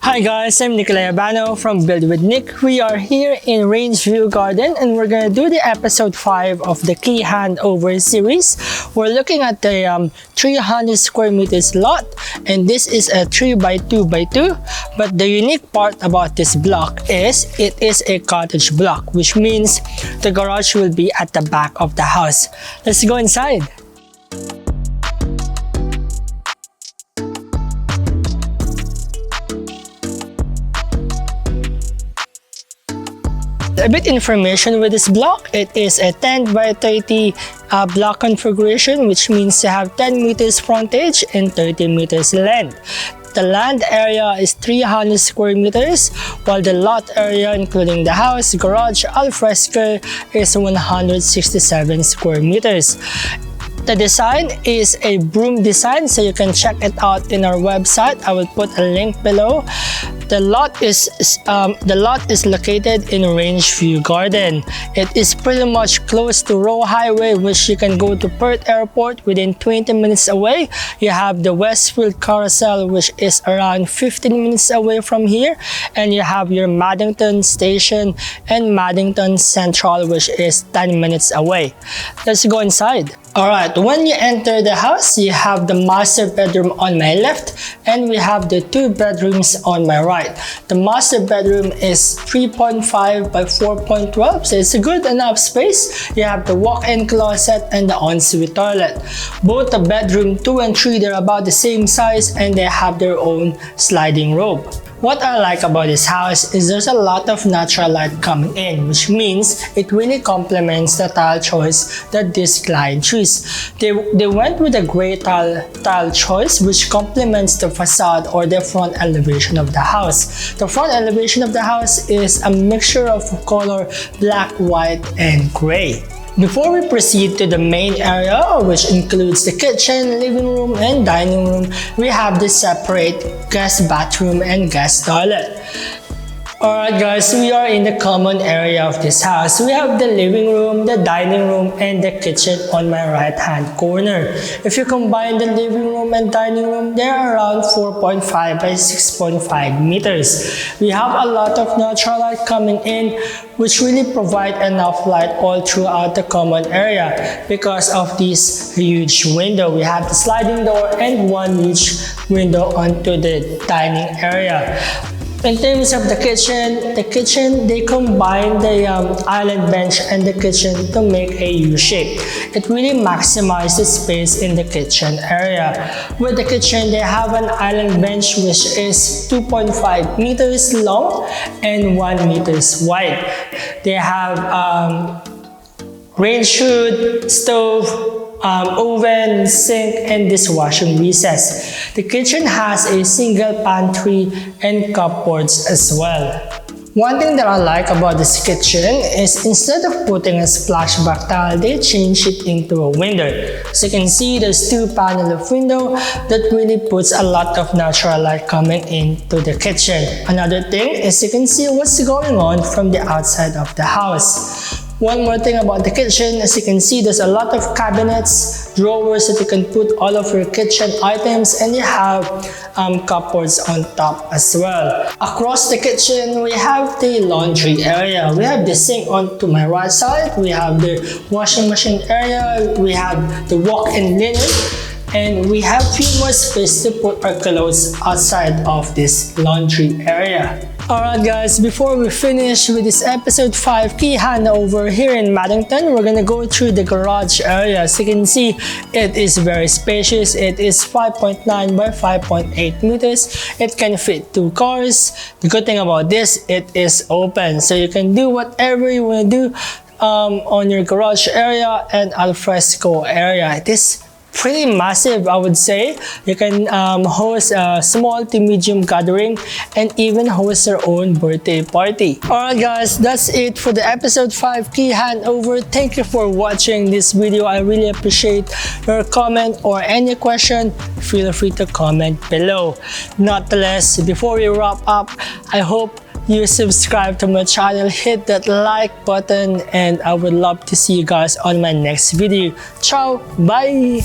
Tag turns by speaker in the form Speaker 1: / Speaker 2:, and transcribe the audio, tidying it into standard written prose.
Speaker 1: Hi guys, I'm Nicolai Abano from Build with Nick. We are here in Rangeview Garden and we're gonna do the episode 5 of the Key Handover series. We're looking at the 300 square meters lot, and this is a 3x2x2. But the unique part about this block is it is a cottage block, which means the garage will be at the back of the house. Let's go inside. A bit information with this block. It is a 10 by 30 block configuration, which means you have 10 meters frontage and 30 meters length. The land area is 300 square meters, while the lot area, including the house, garage, alfresco, is 167 square meters. The design is a broom design, so you can check it out in our website. I will put a link below. The lot is located in Rangeview Garden. It is pretty much close to Roe Highway, which you can go to Perth Airport within 20 minutes away. You have the Westfield Carousel, which is around 15 minutes away from here, and you have your Maddington station and Maddington Central, which is 10 minutes away. Let's go inside. Alright, when you enter the house, you have the master bedroom on my left and we have the 2 bedrooms on my right. The master bedroom is 3.5 by 4.12, so it's a good enough space. You have the walk-in closet and the ensuite toilet. Both the bedroom 2 and 3, they're about the same size and they have their own sliding robe. What I like about this house is there's a lot of natural light coming in, which means it really complements the tile choice that this client chose. They went with a gray tile choice, which complements the facade or the front elevation of the house. The front elevation of the house is a mixture of color black, white, and gray. Before we proceed to the main area, which includes the kitchen, living room, and dining room, we have the separate guest bathroom and guest toilet. Alright guys, we are in the common area of this house. We have the living room, the dining room, and the kitchen on my right hand corner. If you combine the living room and dining room, they're around 4.5 by 6.5 meters. We have a lot of natural light coming in, which really provide enough light all throughout the common area because of this huge window. We have the sliding door and one huge window onto the dining area. In terms of the kitchen, they combine the island bench and the kitchen to make a U shape. It really maximizes the space in the kitchen area. With the kitchen, they have an island bench which is 2.5 meters long and 1 meters wide. They have range hood, stove, oven, sink, and dishwashing recess. The kitchen has a single pantry and cupboards as well. One thing that I like about this kitchen is instead of putting a splashback tile, they changed it into a window. As you can see, there's 2 panels of window that really puts a lot of natural light coming into the kitchen. Another thing is you can see what's going on from the outside of the house. One more thing about the kitchen, as you can see, there's a lot of cabinets, drawers that you can put all of your kitchen items, and you have cupboards on top as well. Across the kitchen, we have the laundry area. We have the sink on to my right side, we have the washing machine area, we have the walk-in linen, and we have few more space to put our clothes outside of this laundry area. Alright guys, before we finish with this episode 5 key handover here in Maddington, we're gonna go through the garage area. As you can see, it is very spacious. It is 5.9 by 5.8 meters. It can fit 2 cars. The good thing about this, it is open, so you can do whatever you want to do on your garage area and alfresco area. It is pretty massive, I would say. You can host a small to medium gathering and even host your own birthday party. Alright guys, that's it for the episode 5 key handover. Thank you for watching this video. I really appreciate your comment or any question. Feel free to comment below. Nonetheless, before we wrap up, I hope you subscribe to my channel, hit that like button, and I would love to see you guys on my next video. Ciao, bye!